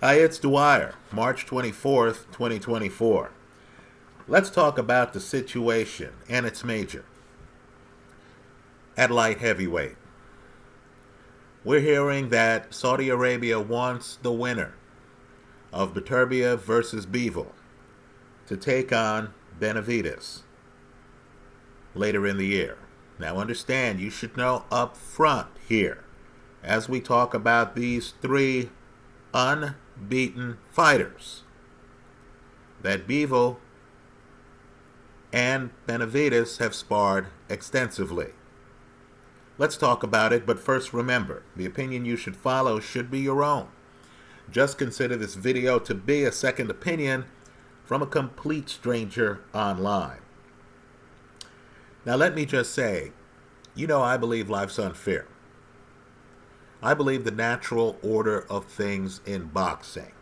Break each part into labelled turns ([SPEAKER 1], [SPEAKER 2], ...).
[SPEAKER 1] Hi, it's Dwyer, March 24th, 2024. Let's talk about the situation, and it's major. At light heavyweight, we're hearing that Saudi Arabia wants the winner of Beterbiev versus Bivol to take on Benavidez later in the year. Now understand, you should know up front here, as we talk about these three unbeaten fighters, that Bivol and Benavidez have sparred extensively. Let's talk about it, but first remember, the opinion you should follow should be your own. Just consider this video to be a second opinion from a complete stranger online. Now let me just say, I believe life's unfair. I believe the natural order of things in boxing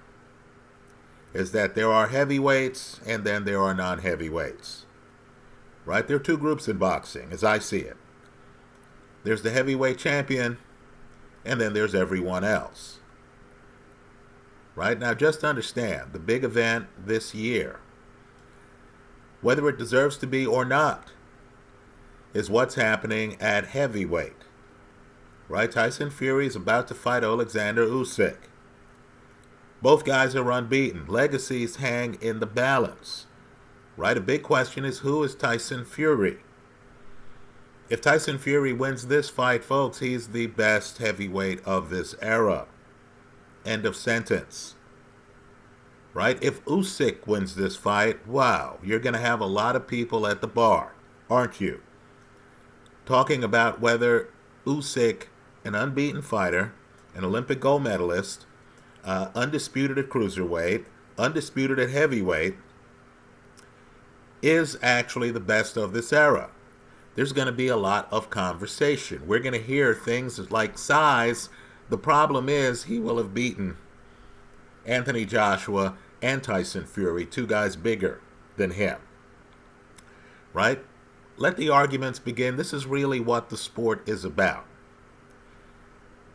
[SPEAKER 1] is that there are heavyweights and then there are non-heavyweights. Right? There are two groups in boxing, as I see it. There's the heavyweight champion, and then there's everyone else. Right? Now just understand, the big event this year, whether it deserves to be or not, is what's happening at heavyweight. Right? Tyson Fury is about to fight Alexander Usyk. Both guys are unbeaten. Legacies hang in the balance. Right? A big question is, who is Tyson Fury? If Tyson Fury wins this fight, folks, he's the best heavyweight of this era. End of sentence. Right? If Usyk wins this fight, wow, you're going to have a lot of people at the bar, aren't you? Talking about whether Usyk, an unbeaten fighter, an Olympic gold medalist, undisputed at cruiserweight, undisputed at heavyweight, is actually the best of this era. There's going to be a lot of conversation. We're going to hear things like size. The problem is he will have beaten Anthony Joshua and Tyson Fury, two guys bigger than him. Right? Let the arguments begin. This is really what the sport is about.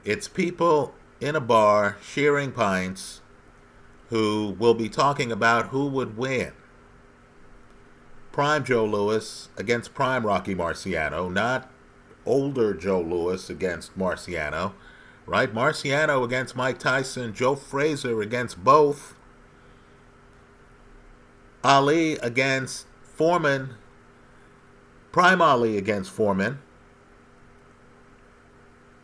[SPEAKER 1] It's people in a bar sharing pints who will be talking about who would win. Prime Joe Louis against prime Rocky Marciano, not older Joe Louis against Marciano, right? Marciano against Mike Tyson, Joe Frazier against both, Ali against Foreman, prime Ali against Foreman,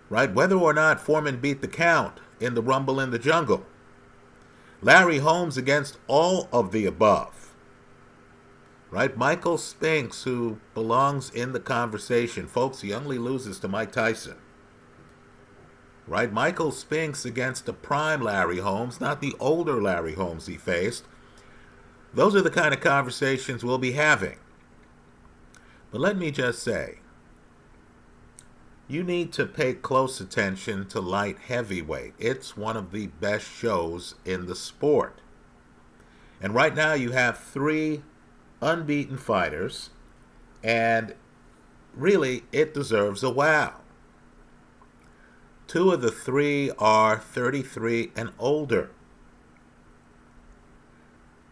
[SPEAKER 1] right? Whether or not Foreman beat the count in the Rumble in the Jungle. Larry Holmes against all of the above. Right? Michael Spinks, who belongs in the conversation. Folks, he only loses to Mike Tyson. Right? Michael Spinks against the prime Larry Holmes, not the older Larry Holmes he faced. Those are the kind of conversations we'll be having. But let me just say, you need to pay close attention to light heavyweight. It's one of the best shows in the sport. And right now you have three unbeaten fighters, and really it deserves a wow. Two of the three are 33 and older.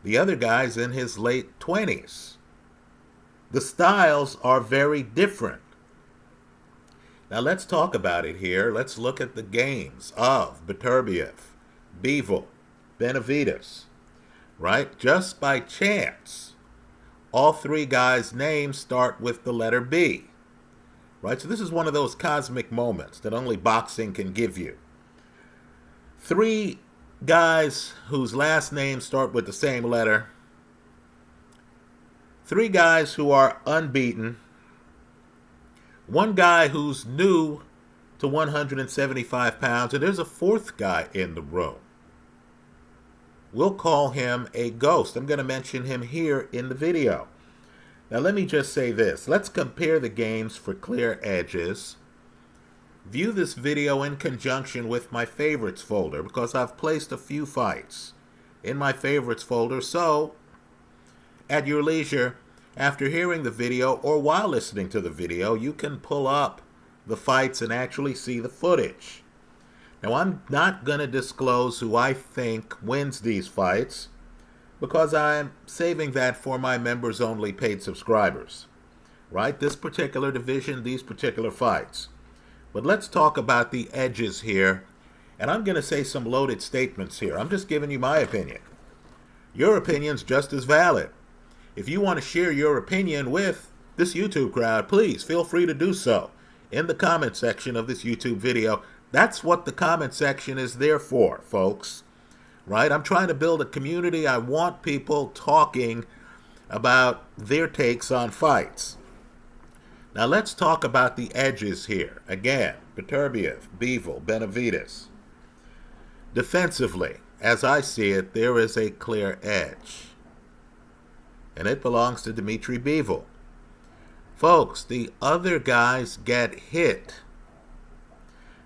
[SPEAKER 1] The other guy's in his late 20s. The styles are very different. Now let's talk about it here. Let's look at the games of Beterbiev, Bivol, Benavidez. Right? Just by chance, all three guys' names start with the letter B. Right? So this is one of those cosmic moments that only boxing can give you. Three guys whose last names start with the same letter. Three guys who are unbeaten. One guy who's new to 175 pounds. And there's a fourth guy in the room. We'll call him a ghost. I'm going to mention him here in the video. Now let me just say this. Let's compare the games for clear edges. View this video in conjunction with my favorites folder, because I've placed a few fights in my favorites folder. So, at your leisure, after hearing the video or while listening to the video, you can pull up the fights and actually see the footage. Now, I'm not going to disclose who I think wins these fights because I'm saving that for my members-only paid subscribers. Right? This particular division, these particular fights. But let's talk about the edges here. And I'm going to say some loaded statements here. I'm just giving you my opinion. Your opinion's just as valid. If you want to share your opinion with this YouTube crowd, please feel free to do so in the comment section of this YouTube video. That's what the comment section is there for, folks. Right? I'm trying to build a community. I want people talking about their takes on fights. Now let's talk about the edges here. Again, Beterbiev, Bivol, Benavidez. Defensively, as I see it, there is a clear edge. And it belongs to Dmitry Bivol. Folks, the other guys get hit.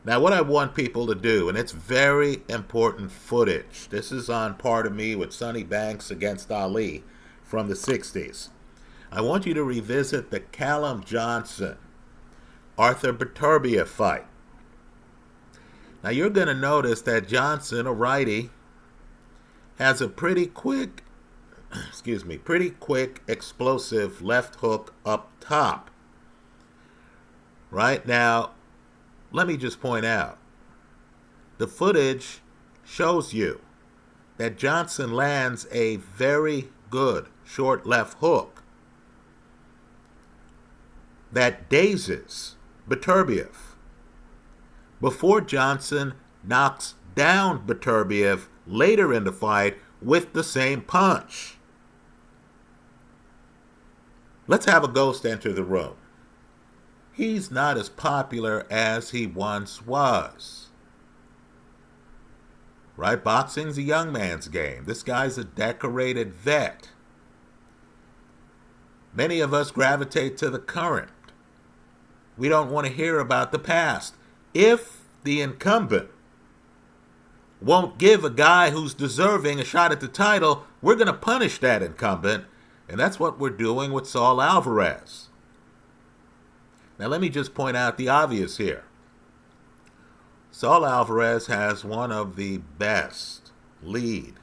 [SPEAKER 1] Now, what I want people to do, and it's very important footage. This is on Pardon Me with Sonny Banks against Ali from the 60s. I want you to revisit the Callum Johnson-Arthur Beterbiev fight. Now, you're going to notice that Johnson, a righty, has a pretty quick, explosive left hook up top. Right now, let me just point out, the footage shows you that Johnson lands a very good short left hook that dazes Beterbiev before Johnson knocks down Beterbiev later in the fight with the same punch. Let's have a ghost enter the room. He's not as popular as he once was. Right? Boxing's a young man's game. This guy's a decorated vet. Many of us gravitate to the current. We don't want to hear about the past. If the incumbent won't give a guy who's deserving a shot at the title, we're going to punish that incumbent. And that's what we're doing with Saul Alvarez. Now, let me just point out the obvious here. Saul Alvarez has one of the best lead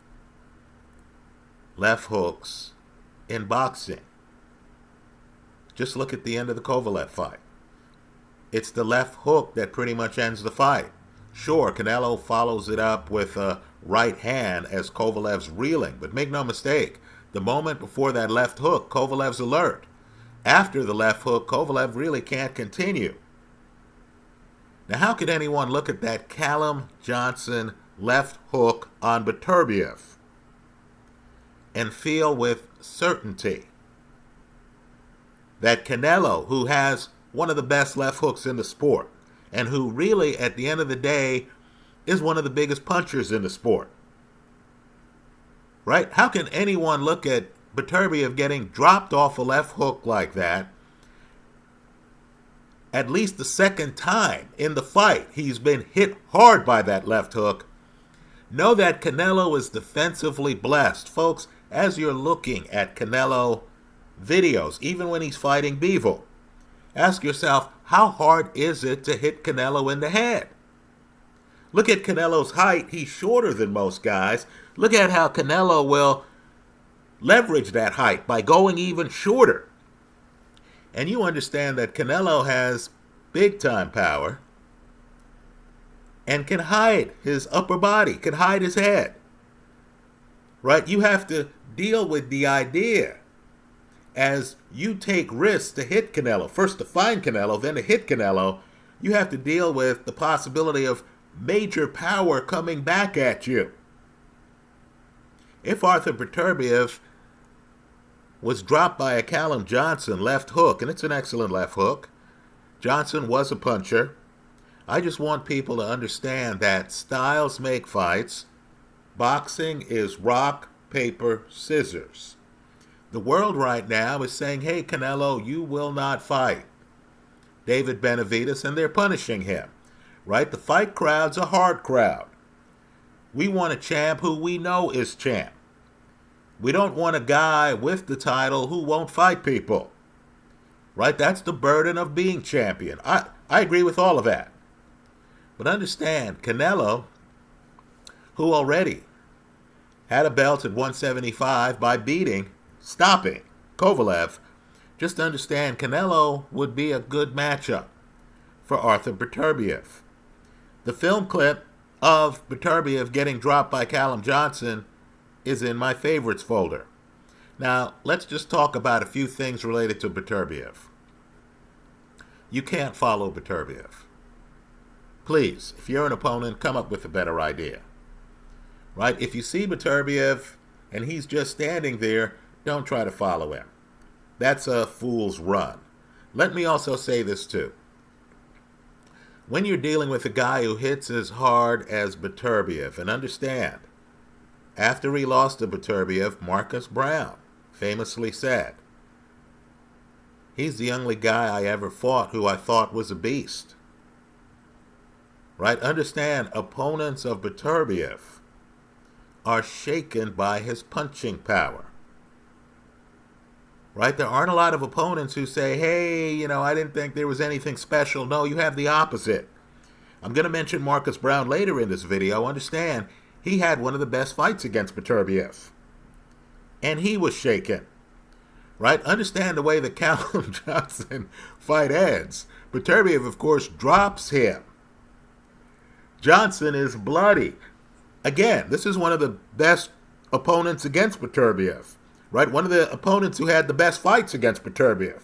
[SPEAKER 1] left hooks in boxing. Just look at the end of the Kovalev fight. It's the left hook that pretty much ends the fight. Sure, Canelo follows it up with a right hand as Kovalev's reeling, but make no mistake, the moment before that left hook, Kovalev's alert. After the left hook, Kovalev really can't continue. Now, how could anyone look at that Callum Johnson left hook on Beterbiev and feel with certainty that Canelo, who has one of the best left hooks in the sport, and who really, at the end of the day, is one of the biggest punchers in the sport, right? How can anyone look at Beterbiev getting dropped off a left hook like that? At least the second time in the fight, he's been hit hard by that left hook. Know that Canelo is defensively blessed. Folks, as you're looking at Canelo videos, even when he's fighting Bivol, ask yourself, how hard is it to hit Canelo in the head? Look at Canelo's height. He's shorter than most guys. Look at how Canelo will leverage that height by going even shorter. And you understand that Canelo has big-time power and can hide his upper body, can hide his head. Right? You have to deal with the idea as you take risks to hit Canelo. First to find Canelo, then to hit Canelo. You have to deal with the possibility of major power coming back at you. If Arthur Beterbiev was dropped by a Callum Johnson left hook, and it's an excellent left hook, Johnson was a puncher. I just want people to understand that styles make fights. Boxing is rock, paper, scissors. The world right now is saying, hey, Canelo, you will not fight David Benavidez, and they're punishing him. Right? The fight crowd's a hard crowd. We want a champ who we know is champ. We don't want a guy with the title who won't fight people. Right? That's the burden of being champion. I agree with all of that. But understand, Canelo, who already had a belt at 175 by stopping Kovalev, just understand Canelo would be a good matchup for Arthur Beterbiev. The film clip of Beterbiev getting dropped by Callum Johnson is in my favorites folder. Now, let's just talk about a few things related to Beterbiev. You can't follow Beterbiev. Please, if you're an opponent, come up with a better idea. Right? If you see Beterbiev and he's just standing there, don't try to follow him. That's a fool's run. Let me also say this too. When you're dealing with a guy who hits as hard as Beterbiev, and understand, after he lost to Beterbiev, Marcus Brown famously said, he's the only guy I ever fought who I thought was a beast. Right? Understand, opponents of Beterbiev are shaken by his punching power. Right? There aren't a lot of opponents who say, hey, I didn't think there was anything special. No, you have the opposite. I'm going to mention Marcus Brown later in this video. Understand, he had one of the best fights against Beterbiev. And he was shaken. Right? Understand the way the Callum Johnson fight ends. Beterbiev, of course, drops him. Johnson is bloody. Again, this is one of the best opponents against Beterbiev. Right? One of the opponents who had the best fights against Beterbiev.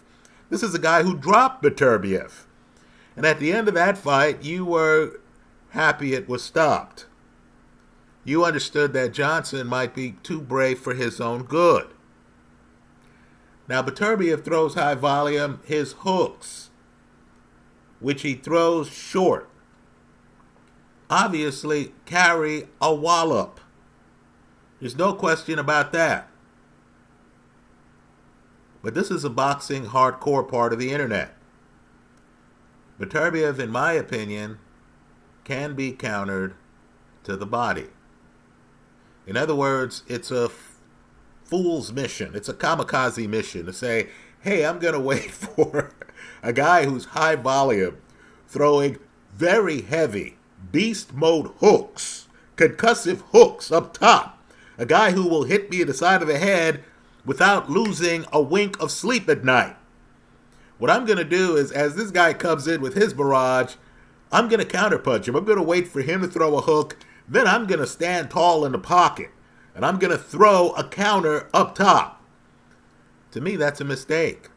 [SPEAKER 1] This is a guy who dropped Beterbiev. And at the end of that fight, you were happy it was stopped. You understood that Johnson might be too brave for his own good. Now, Beterbiev throws high volume. His hooks, which he throws short, obviously carry a wallop. There's no question about that. But this is a boxing hardcore part of the internet. Beterbiev, in my opinion, can be countered to the body. In other words, it's a fool's mission. It's a kamikaze mission to say, hey, I'm going to wait for a guy who's high volume, throwing very heavy beast mode hooks, concussive hooks up top. A guy who will hit me in the side of the head without losing a wink of sleep at night. What I'm going to do is, as this guy comes in with his barrage, I'm going to counterpunch him. I'm going to wait for him to throw a hook. Then I'm going to stand tall in the pocket. And I'm going to throw a counter up top. To me, that's a mistake.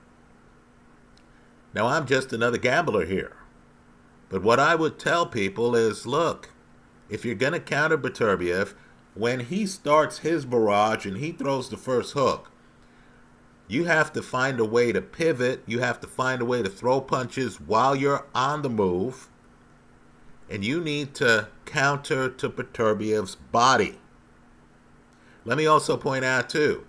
[SPEAKER 1] Now, I'm just another gambler here. But what I would tell people is, look, if you're going to counter Beterbiev, when he starts his barrage and he throws the first hook, you have to find a way to pivot. You have to find a way to throw punches while you're on the move. And you need to counter to Beterbiev's body. Let me also point out, too,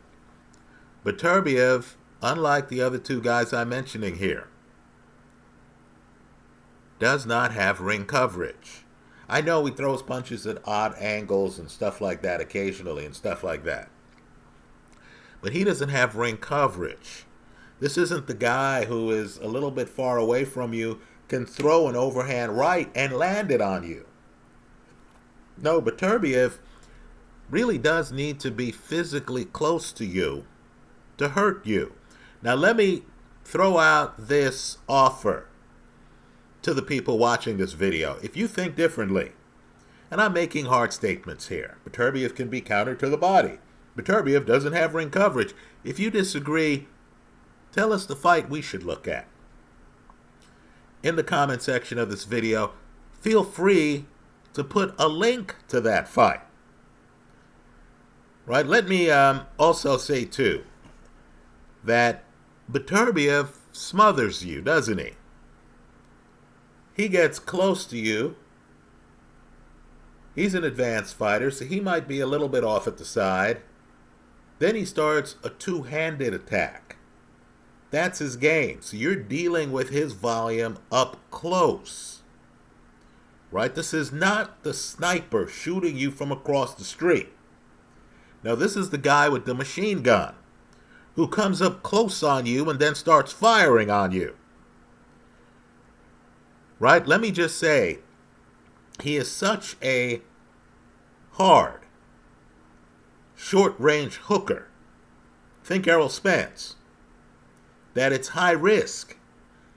[SPEAKER 1] Beterbiev, unlike the other two guys I'm mentioning here, does not have ring coverage. I know he throws punches at odd angles and stuff like that occasionally and stuff like that. But he doesn't have ring coverage. This isn't the guy who is a little bit far away from you, can throw an overhand right and land it on you. No, Beterbiev really does need to be physically close to you to hurt you. Now let me throw out this offer to the people watching this video. If you think differently, and I'm making hard statements here, Beterbiev can be countered to the body. Beterbiev doesn't have ring coverage. If you disagree, tell us the fight we should look at. In the comment section of this video, feel free to put a link to that fight. Right? Let me also say, too, that Beterbiev smothers you, doesn't he? He gets close to you. He's an advanced fighter, so he might be a little bit off at the side. Then he starts a two-handed attack. That's his game. So you're dealing with his volume up close. Right? This is not the sniper shooting you from across the street. Now, this is the guy with the machine gun who comes up close on you and then starts firing on you. Right? Let me just say, He is such a hard, short-range hooker, think Errol Spence, that it's high risk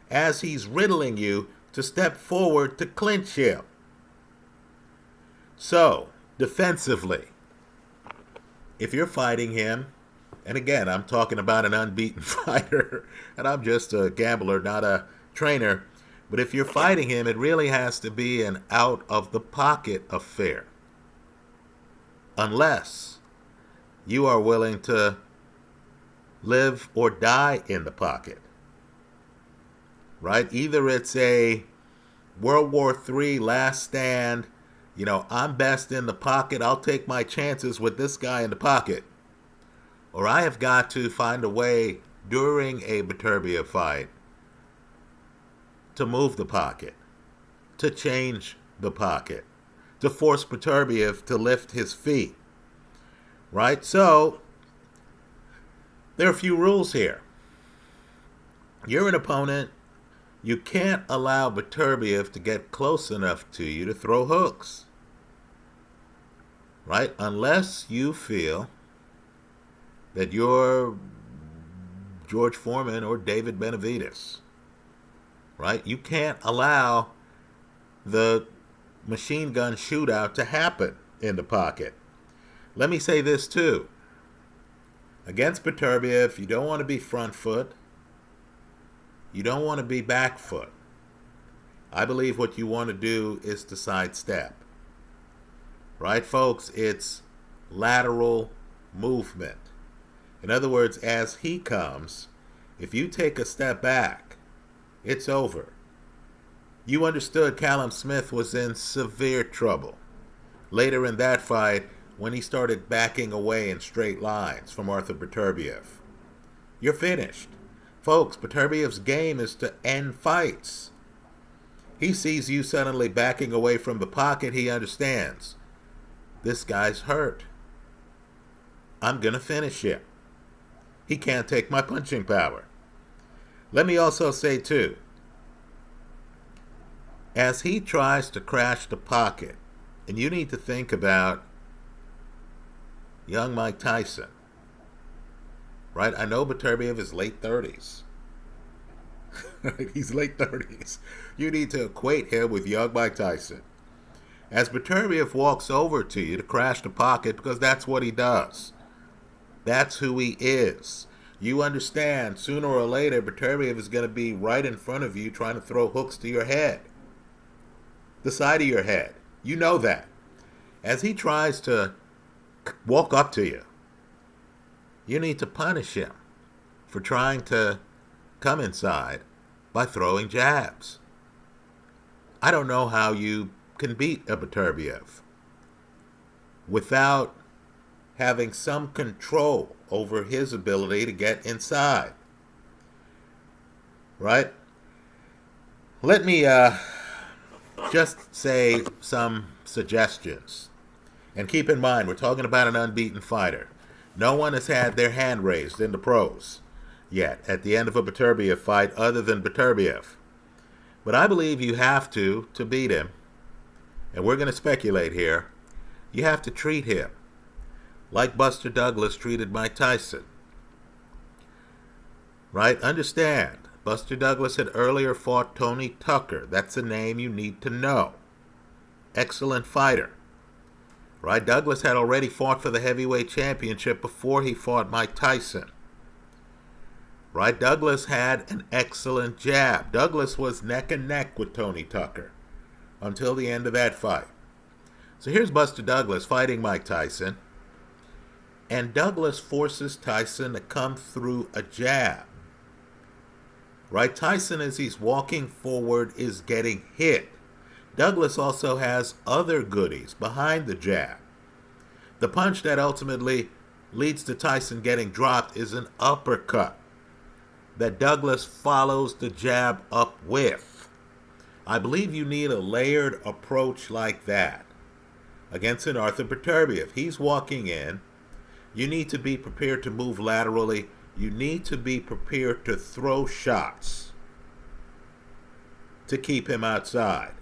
[SPEAKER 1] as he's riddling you to step forward to clinch him. So, defensively, if you're fighting him, and again, I'm talking about an unbeaten fighter, and I'm just a gambler, not a trainer, but if you're fighting him, it really has to be an out-of-the-pocket affair. Unless you are willing to live or die in the pocket. Right? Either it's a World War III last stand, I'm best in the pocket, I'll take my chances with this guy in the pocket. Or I have got to find a way during a Beterbiev fight to move the pocket, to change the pocket, to force Beterbiev to lift his feet. Right? So, there are a few rules here. You're an opponent. You can't allow Beterbiev to get close enough to you to throw hooks. Right? Unless you feel that you're George Foreman or David Benavidez. Right? You can't allow the machine gun shootout to happen in the pocket. Let me say this too. Against Beterbiev, you don't want to be front foot. You don't want to be back foot. I believe what you want to do is to sidestep. Right, folks? It's lateral movement. In other words, as he comes, if you take a step back, it's over. You understood Callum Smith was in severe trouble later in that fight when he started backing away in straight lines from Arthur Beterbiev. You're finished. Folks, Beterbiev's game is to end fights. He sees you suddenly backing away from the pocket, he understands. This guy's hurt. I'm going to finish him. He can't take my punching power. Let me also say, too, as he tries to crash the pocket, and you need to think about young Mike Tyson, right? I know Beterbiev is late 30s. He's late 30s. You need to equate him with young Mike Tyson. As Beterbiev walks over to you to crash the pocket, because that's what he does. That's who he is. You understand, sooner or later, Beterbiev is going to be right in front of you trying to throw hooks to your head. The side of your head. You know that. As he tries to walk up to you, you need to punish him for trying to come inside by throwing jabs. I don't know how you can beat a Beterbiev without having some control over his ability to get inside. Right? Let me just say some suggestions. And keep in mind, we're talking about an unbeaten fighter. No one has had their hand raised in the pros yet at the end of a Beterbiev fight other than Beterbiev. But I believe you have to beat him, and we're going to speculate here, you have to treat him like Buster Douglas treated Mike Tyson. Right? Understand, Buster Douglas had earlier fought Tony Tucker. That's a name you need to know. Excellent fighter. Right? Douglas had already fought for the heavyweight championship before he fought Mike Tyson. Right? Douglas had an excellent jab. Douglas was neck and neck with Tony Tucker until the end of that fight. So here's Buster Douglas fighting Mike Tyson. And Douglas forces Tyson to come through a jab. Right? Tyson, as he's walking forward, is getting hit. Douglas also has other goodies behind the jab. The punch that ultimately leads to Tyson getting dropped is an uppercut that Douglas follows the jab up with. I believe you need a layered approach like that against an Arthur Beterbiev. He's walking in. You need to be prepared to move laterally. You need to be prepared to throw shots to keep him outside.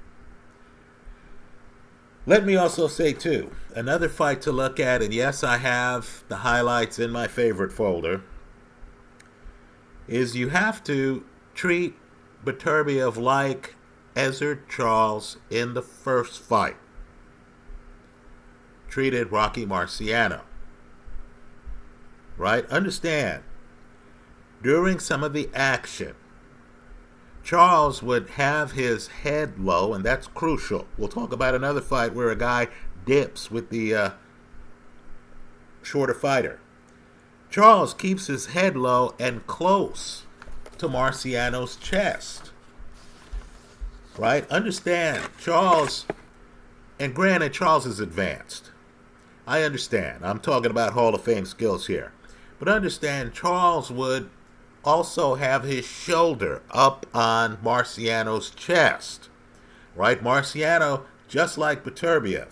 [SPEAKER 1] Let me also say, too, another fight to look at, and yes, I have the highlights in my favorite folder, is you have to treat Beterbiev like Ezzard Charles in the first fight treated Rocky Marciano. Right? Understand, during some of the action, Charles would have his head low, and that's crucial. We'll talk about another fight where a guy dips with the shorter fighter. Charles keeps his head low and close to Marciano's chest. Right? Understand, Charles, and granted, Charles is advanced. I understand. I'm talking about Hall of Fame skills here. But understand, Charles would also have his shoulder up on Marciano's chest. Right? Marciano, just like Beterbiev,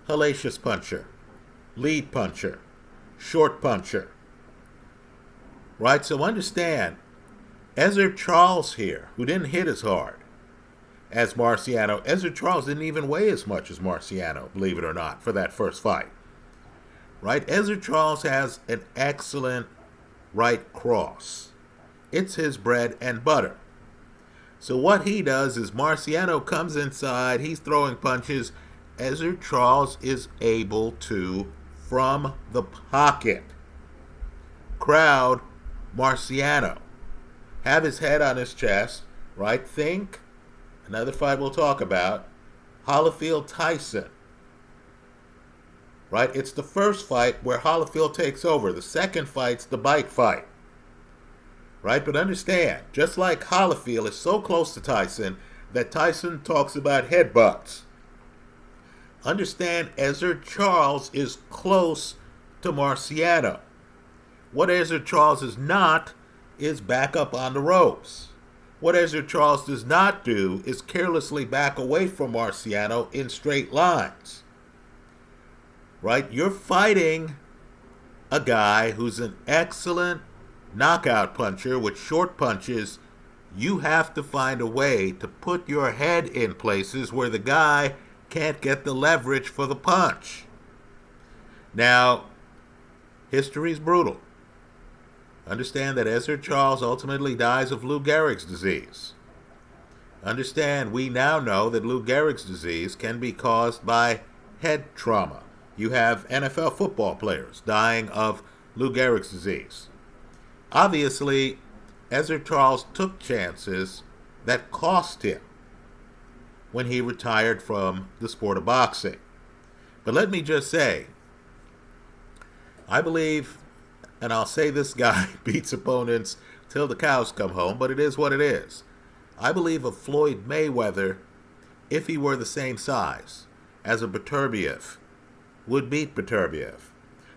[SPEAKER 1] hellacious puncher, lead puncher, short puncher. Right? So understand, Ezzard Charles here, who didn't hit as hard as Marciano, Ezzard Charles didn't even weigh as much as Marciano, believe it or not, for that first fight. Right? Ezzard Charles has an excellent right cross. It's his bread and butter. So what he does is Marciano comes inside, he's throwing punches. Ezzard Charles is able to, from the pocket, crowd Marciano, have his head on his chest, right? Think, another fight we'll talk about, Holyfield-Tyson. Right? It's the first fight where Holyfield takes over. The second fight's the bike fight. Right? But understand, just like Holyfield is so close to Tyson that Tyson talks about headbutts. Understand, Ezzard Charles is close to Marciano. What Ezzard Charles is not is back up on the ropes. What Ezzard Charles does not do is carelessly back away from Marciano in straight lines. Right? You're fighting a guy who's an excellent knockout puncher with short punches. You have to find a way to put your head in places where the guy can't get the leverage for the punch. Now, history's brutal. Understand that Ezzard Charles ultimately dies of Lou Gehrig's disease. Understand, we now know that Lou Gehrig's disease can be caused by head trauma. You have NFL football players dying of Lou Gehrig's disease. Obviously, Ezzard Charles took chances that cost him when he retired from the sport of boxing. But let me just say, I believe, and I'll say this guy beats opponents till the cows come home, but it is what it is. I believe a Floyd Mayweather, if he were the same size as a Beterbiev, would beat Beterbiev.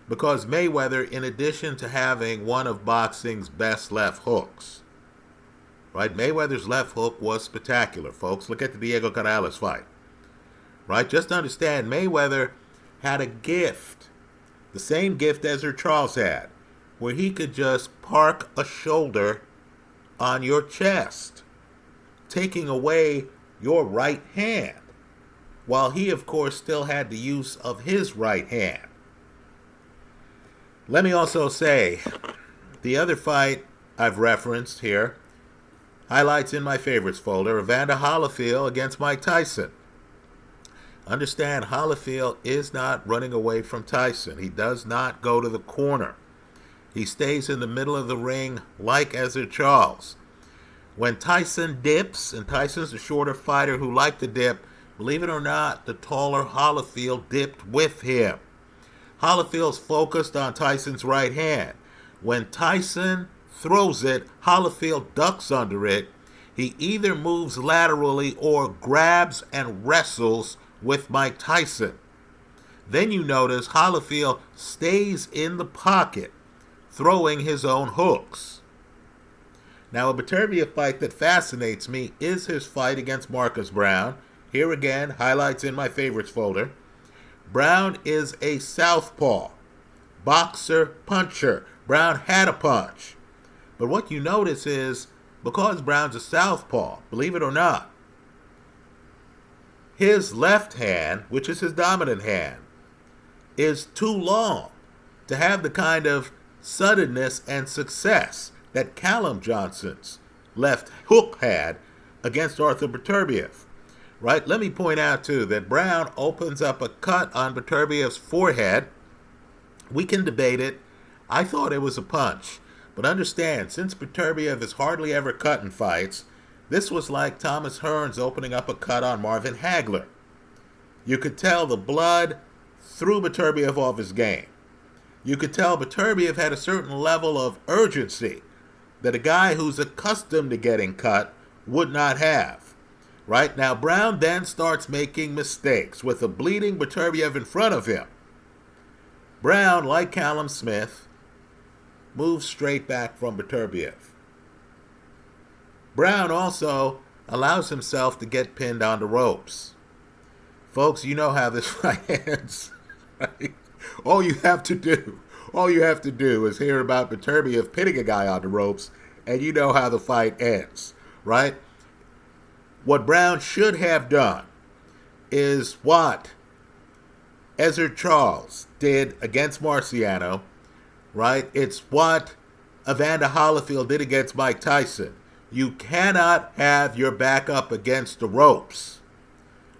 [SPEAKER 1] Because Mayweather, in addition to having one of boxing's best left hooks, right? Mayweather's left hook was spectacular, folks. Look at the Diego Canales fight. Right? Just understand, Mayweather had a gift, the same gift Ezzard Charles had, where he could just park a shoulder on your chest, taking away your right hand, while he, of course, still had the use of his right hand. Let me also say, the other fight I've referenced here, highlights in my favorites folder, Evander Holyfield against Mike Tyson. Understand, Holyfield is not running away from Tyson. He does not go to the corner. He stays in the middle of the ring like Ezzard Charles. When Tyson dips, and Tyson's a shorter fighter who liked to dip, believe it or not, the taller Holyfield dipped with him. Holyfield's focused on Tyson's right hand. When Tyson throws it, Holyfield ducks under it. He either moves laterally or grabs and wrestles with Mike Tyson. Then you notice Holyfield stays in the pocket, throwing his own hooks. Now, a Beterbiev fight that fascinates me is his fight against Marcus Brown. Here again, highlights in my favorites folder. Brown is a southpaw, boxer, puncher. Brown had a punch. But what you notice is, because Brown's a southpaw, believe it or not, his left hand, which is his dominant hand, is too long to have the kind of suddenness and success that Callum Johnson's left hook had against Arthur Beterbiev. Right? Let me point out, too, that Brown opens up a cut on Beterbiev's forehead. We can debate it. I thought it was a punch. But understand, since Beterbiev is hardly ever cut in fights, this was like Thomas Hearns opening up a cut on Marvin Hagler. You could tell the blood threw Beterbiev off his game. You could tell Beterbiev had a certain level of urgency that a guy who's accustomed to getting cut would not have. Right? Now, Brown then starts making mistakes with a bleeding Beterbiev in front of him. Brown, like Callum Smith, moves straight back from Beterbiev. Brown also allows himself to get pinned on the ropes. Folks, you know how this fight ends. Right? All you have to do is hear about Beterbiev pinning a guy on the ropes, and you know how the fight ends. Right? What Brown should have done is what Ezzard Charles did against Marciano, right? It's what Evander Holyfield did against Mike Tyson. You cannot have your back up against the ropes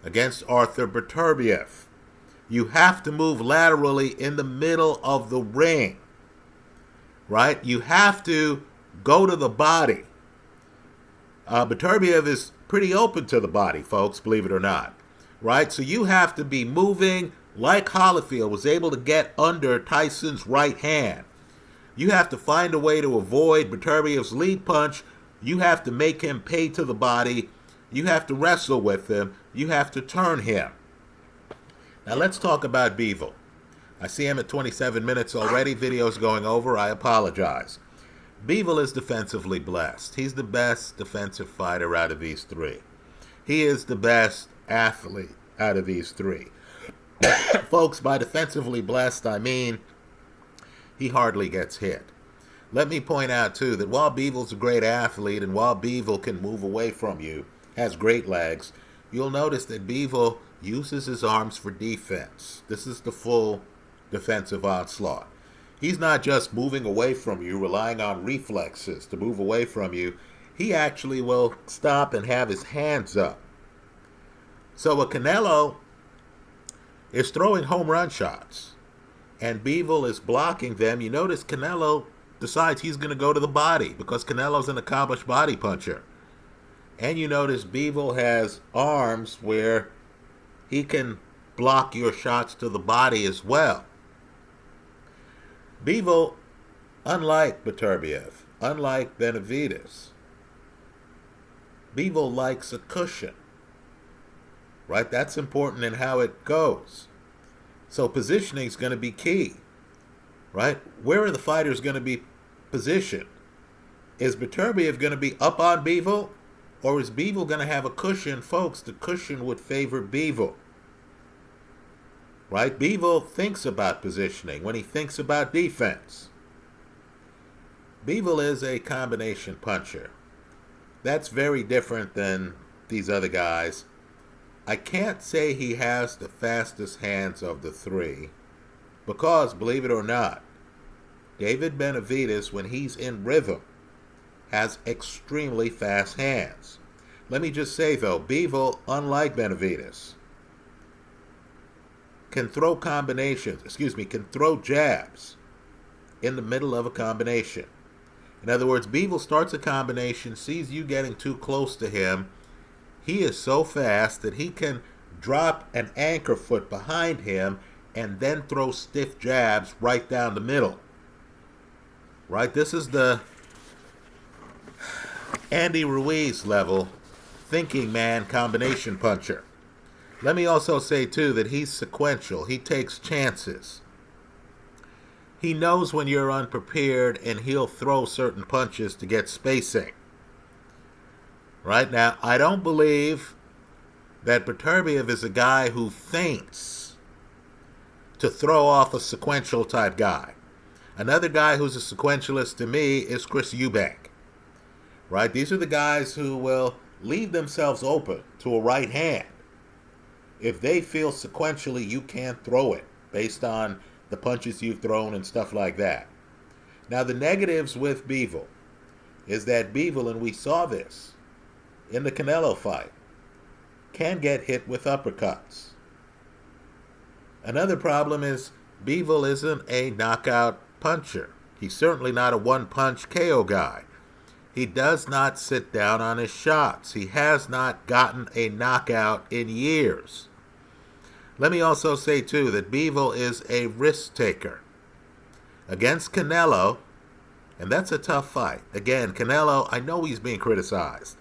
[SPEAKER 1] against Arthur Beterbiev. You have to move laterally in the middle of the ring, right? You have to go to the body. Beterbiev is pretty open to the body, folks, believe it or not, right? So you have to be moving like Holyfield was able to get under Tyson's right hand. You have to find a way to avoid Beterbiev's lead punch. You have to make him pay to the body. You have to wrestle with him. You have to turn him. Now let's talk about Bivol. I see him at 27 minutes already. Video's going over. I apologize. Bivol is defensively blessed. He's the best defensive fighter out of these three. He is the best athlete out of these three. Folks, by defensively blessed, I mean he hardly gets hit. Let me point out, too, that while Bivol's a great athlete and while Bivol can move away from you, has great legs, you'll notice that Bivol uses his arms for defense. This is the full defensive onslaught. He's not just moving away from you, relying on reflexes to move away from you. He actually will stop and have his hands up. So a Canelo is throwing home run shots, and Bivol is blocking them. You notice Canelo decides he's going to go to the body because Canelo's an accomplished body puncher. And you notice Bivol has arms where he can block your shots to the body as well. Bivol, unlike Beterbiev, unlike Benavidez, Bivol likes a cushion, right? That's important in how it goes. So positioning is going to be key, right? Where are the fighters going to be positioned? Is Beterbiev going to be up on Bivol, or is Bivol going to have a cushion? Folks, the cushion would favor Bivol. Right? Bivol thinks about positioning when he thinks about defense. Bivol is a combination puncher. That's very different than these other guys. I can't say he has the fastest hands of the three because, believe it or not, David Benavidez, when he's in rhythm, has extremely fast hands. Let me just say, though, Bivol, unlike Benavidez, can throw can throw jabs in the middle of a combination. In other words, Bivol starts a combination, sees you getting too close to him. He is so fast that he can drop an anchor foot behind him and then throw stiff jabs right down the middle. Right? This is the Andy Ruiz level thinking man combination puncher. Let me also say, too, that he's sequential. He takes chances. He knows when you're unprepared, and he'll throw certain punches to get spacing. Right now, I don't believe that Beterbiev is a guy who feints to throw off a sequential type guy. Another guy who's a sequentialist to me is Chris Eubank. Right? These are the guys who will leave themselves open to a right hand. if they feel sequentially you can't throw it based on the punches you've thrown and stuff like that. Now, the negatives with Bivol is that Bivol, and we saw this in the Canelo fight, can get hit with uppercuts. Another problem is Bivol isn't a knockout puncher. He's certainly not a one-punch KO guy. He does not sit down on his shots. He has not gotten a knockout in years. Let me also say, too, that Bivol is a risk taker. Against Canelo, and that's a tough fight. Again, Canelo, I know he's being criticized.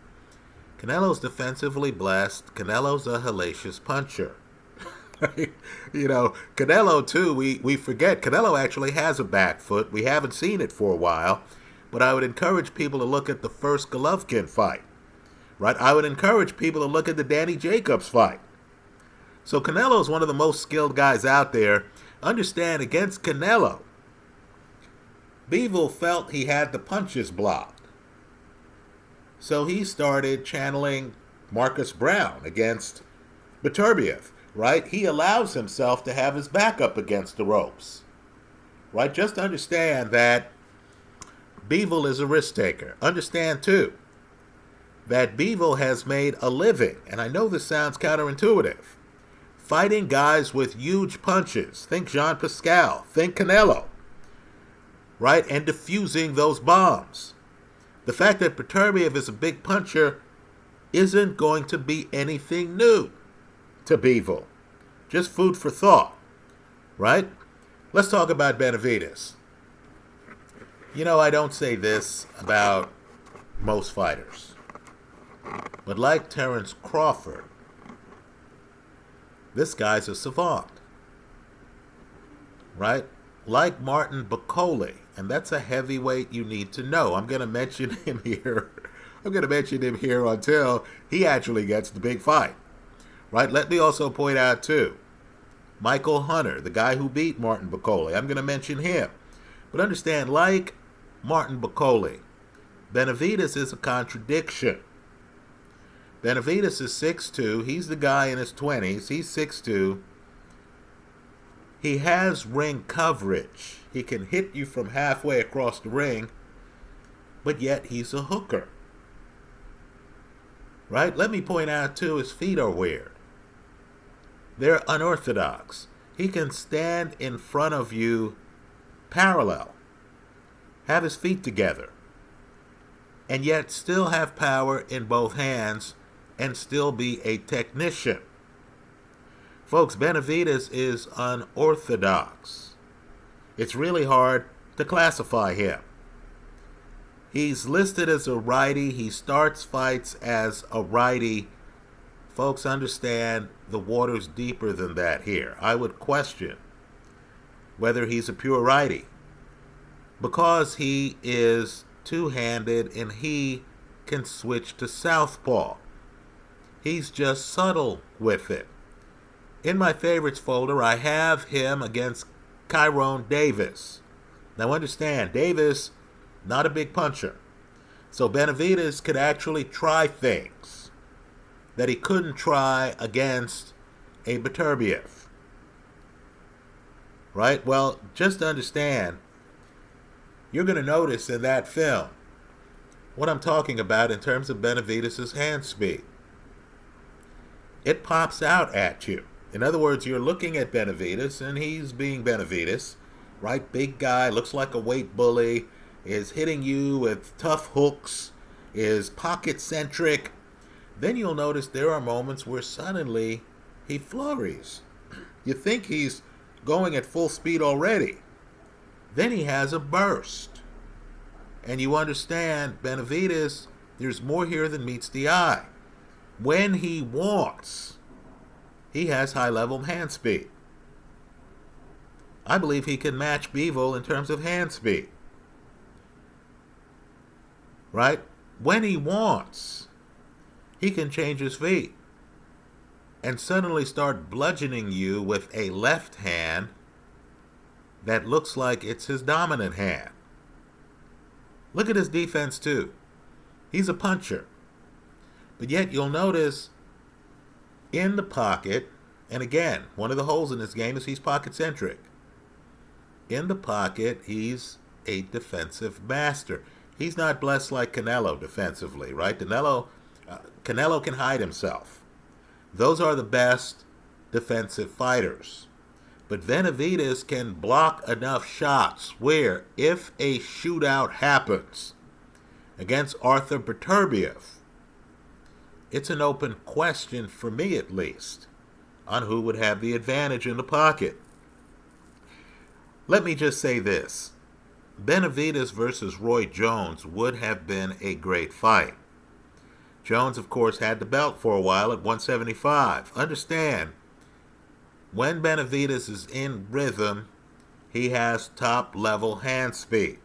[SPEAKER 1] Canelo's defensively blessed. Canelo's a hellacious puncher. You know, Canelo, too, we forget. Canelo actually has a back foot. We haven't seen it for a while. But I would encourage people to look at the first Golovkin fight. Right? I would encourage people to look at the Danny Jacobs fight. So Canelo is one of the most skilled guys out there. Understand, against Canelo, Bivol felt he had the punches blocked. So he started channeling Marcus Brown against Beterbiev, right? He allows himself to have his back up against the ropes, right? Just understand that Bivol is a risk taker. Understand, too, that Bivol has made a living, and I know this sounds counterintuitive, fighting guys with huge punches. Think Jean Pascal, think Canelo, right? And diffusing those bombs. The fact that Beterbiev is a big puncher isn't going to be anything new to Bivol. Just food for thought, right? Let's talk about Benavidez. You know, I don't say this about most fighters, but like Terence Crawford, this guy's a savant, right? Like Martin Bakole, and that's a heavyweight you need to know. I'm going to mention him here. I'm going to mention him here until he actually gets the big fight, right? Let me also point out, too, Michael Hunter, the guy who beat Martin Bakole. I'm going to mention him. But understand, like Martin Bakole, Benavidez is a contradiction. Benavidez is 6'2". He's the guy in his 20s. He's 6'2". He has ring coverage. He can hit you from halfway across the ring, but yet he's a hooker. Right? Let me point out, too, his feet are weird. They're unorthodox. He can stand in front of you parallel, have his feet together, and yet still have power in both hands and still be a technician. Folks, Benavidez is unorthodox. It's really hard to classify him. He's listed as a righty. He starts fights as a righty. Folks, understand the water's deeper than that here. I would question whether he's a pure righty, because he is two-handed and he can switch to southpaw. He's just subtle with it. In my favorites folder, I have him against Kyrone Davis. Now understand, Davis, not a big puncher. So Benavidez could actually try things that he couldn't try against a Beterbiev. Right? Well, just understand, you're going to notice in that film what I'm talking about in terms of Benavidez's hand speed. It pops out at you. In other words, you're looking at Benavidez, and he's being Benavidez, right? Big guy, looks like a weight bully, is hitting you with tough hooks, is pocket-centric. Then you'll notice there are moments where suddenly he flurries. You think he's going at full speed already. Then he has a burst. And you understand, Benavidez, there's more here than meets the eye. When he wants, he has high-level hand speed. I believe he can match Bivol in terms of hand speed. Right? When he wants, he can change his feet and suddenly start bludgeoning you with a left hand that looks like it's his dominant hand. Look at his defense, too. He's a puncher. But yet you'll notice in the pocket, And again, one of the holes in this game is he's pocket-centric. In the pocket, he's a defensive master. He's not blessed like Canelo defensively, right? Canelo can hide himself. Those are the best defensive fighters. But Benavidez can block enough shots where if a shootout happens against Arthur Beterbiev, it's an open question, for me at least, on who would have the advantage in the pocket. Let me just say this. Benavidez versus Roy Jones would have been a great fight. Jones, of course, had the belt for a while at 175. Understand, when Benavidez is in rhythm, he has top-level hand speed.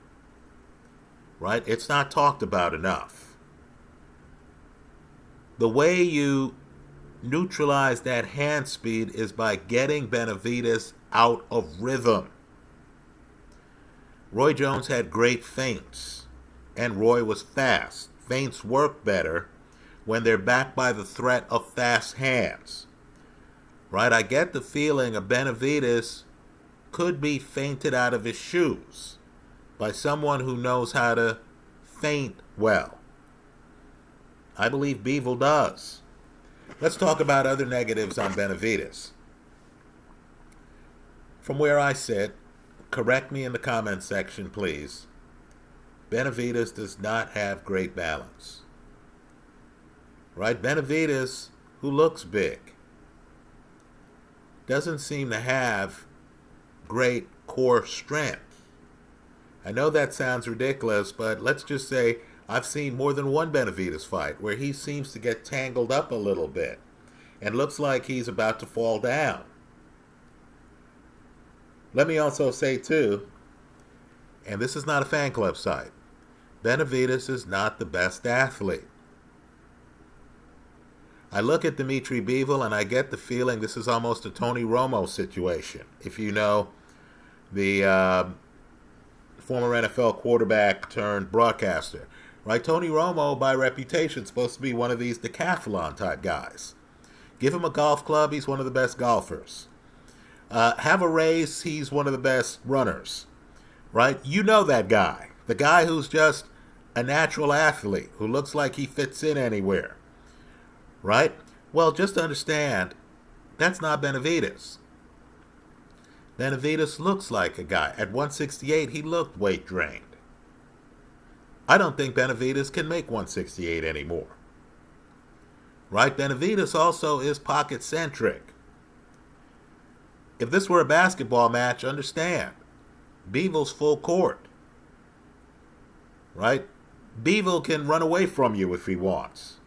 [SPEAKER 1] Right? It's not talked about enough. The way you neutralize that hand speed is by getting Benavidez out of rhythm. Roy Jones had great feints, and Roy was fast. Feints work better when they're backed by the threat of fast hands. Right? I get the feeling a Benavidez could be feinted out of his shoes by someone who knows how to feint well. I believe Bivol does. Let's talk about other negatives on Benavidez. From where I sit, correct me in the comments section, please. Benavidez does not have great balance. Right? Benavidez, who looks big, doesn't seem to have great core strength. I know that sounds ridiculous, but let's just say I've seen more than one Benavidez fight where he seems to get tangled up a little bit and looks like he's about to fall down. Let me also say, too, and this is not a fan club site, Benavidez is not the best athlete. I look at Dmitry Bivol and I get the feeling this is almost a Tony Romo situation. If you know the former NFL quarterback turned broadcaster. Right? Tony Romo, by reputation, is supposed to be one of these decathlon type guys. Give him a golf club, he's one of the best golfers. Have a race, he's one of the best runners. Right? You know that guy. The guy who's just a natural athlete, who looks like he fits in anywhere. Right? Well, just understand, that's not Benavidez. Benavidez looks like a guy. At 168, he looked weight drained. I don't think Benavidez can make 168 anymore. Right? Benavidez also is pocket-centric. If this were a basketball match, understand, Bivol's full court. Right? Bivol can run away from you if he wants.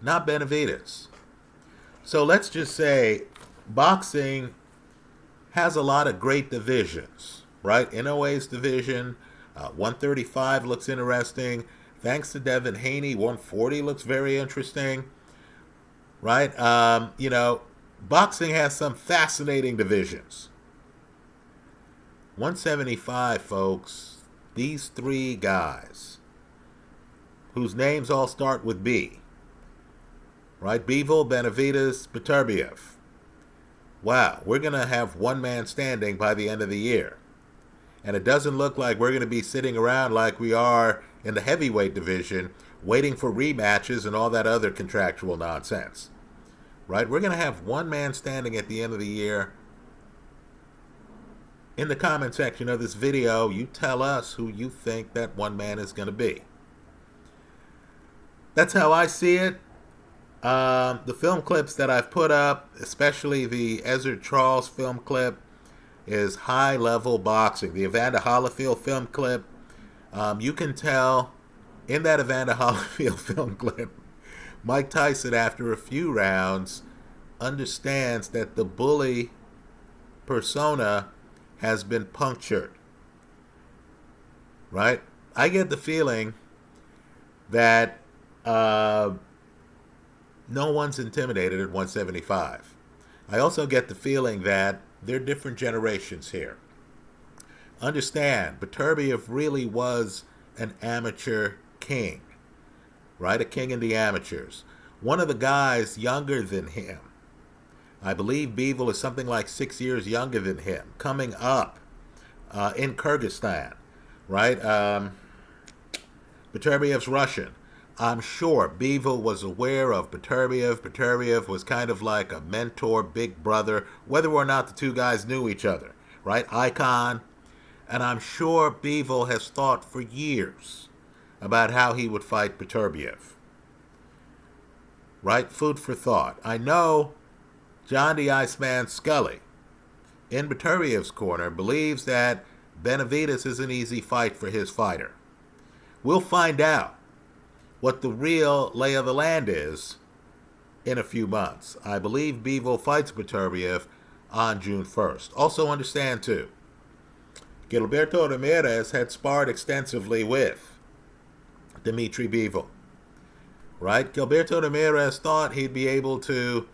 [SPEAKER 1] Not Benavidez. So let's just say boxing has a lot of great divisions, right? NOA's division, 135 looks interesting. Thanks to Devin Haney, 140 looks very interesting, right? Boxing has some fascinating divisions. 175, folks, these three guys, whose names all start with B, right? Bivol, Benavidez, Beterbiev. Wow, we're going to have one man standing by the end of the year. And it doesn't look like we're going to be sitting around like we are in the heavyweight division waiting for rematches and all that other contractual nonsense. Right? We're going to have one man standing at the end of the year. In the comment section of this video, you tell us who you think that one man is going to be. That's how I see it. The film clips that I've put up, especially the Ezzard Charles film clip, is high-level boxing. The Evander Holyfield film clip, you can tell in that Evander Holyfield film clip, Mike Tyson, after a few rounds, understands that the bully persona has been punctured. Right? I get the feeling that no one's intimidated at 175. I also get the feeling that there are different generations here. Understand, Beterbiev really was an amateur king, right? A king in the amateurs. One of the guys younger than him I believe Bivol is something like 6 years younger than him, coming up in Kyrgyzstan, right? Beterbiev's Russian. I'm sure Bivol was aware of Beterbiev. Beterbiev was kind of like a mentor, big brother, whether or not the two guys knew each other, right? Icon. And I'm sure Bivol has thought for years about how he would fight Beterbiev. Right? Food for thought. I know John the Iceman Scully, in Beterbiev's corner, believes that Benavidez is an easy fight for his fighter. We'll find out what the real lay of the land is in a few months. I believe Bivol fights Beterbiev on June 1st. Also understand, too, Gilberto Ramirez had sparred extensively with Dmitry Bivol. Right? Gilberto Ramirez thought he'd be able to,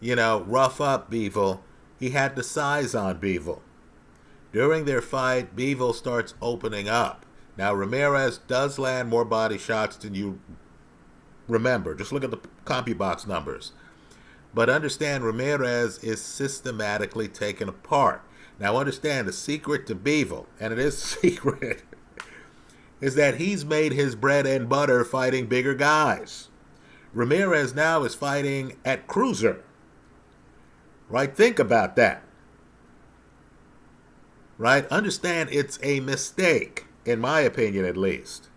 [SPEAKER 1] rough up Bivol. He had the size on Bivol. During their fight, Bivol starts opening up. Now, Ramirez does land more body shots than you remember. Just look at the CompuBox numbers. But understand, Ramirez is systematically taken apart. Now, understand, the secret to Bivol, and it is a secret, is that he's made his bread and butter fighting bigger guys. Ramirez now is fighting at cruiser. Right? Think about that. Right? Understand it's a mistake, in my opinion at least,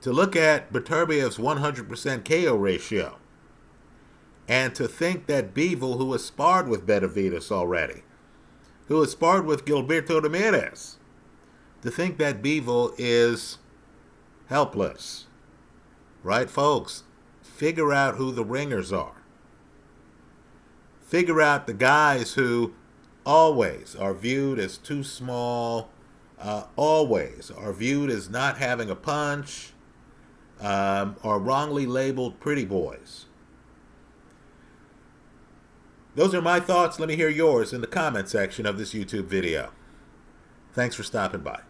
[SPEAKER 1] to look at Beterbiev's 100% KO ratio and to think that Bivol, who has sparred with Benavidez already, who has sparred with Gilberto Ramirez, to think that Bivol is helpless. Right, folks? Figure out who the ringers are. Figure out the guys who always are viewed as too small, always are viewed as not having a punch, are wrongly labeled pretty boys. Those are my thoughts. Let me hear yours in the comment section of this YouTube video. Thanks for stopping by.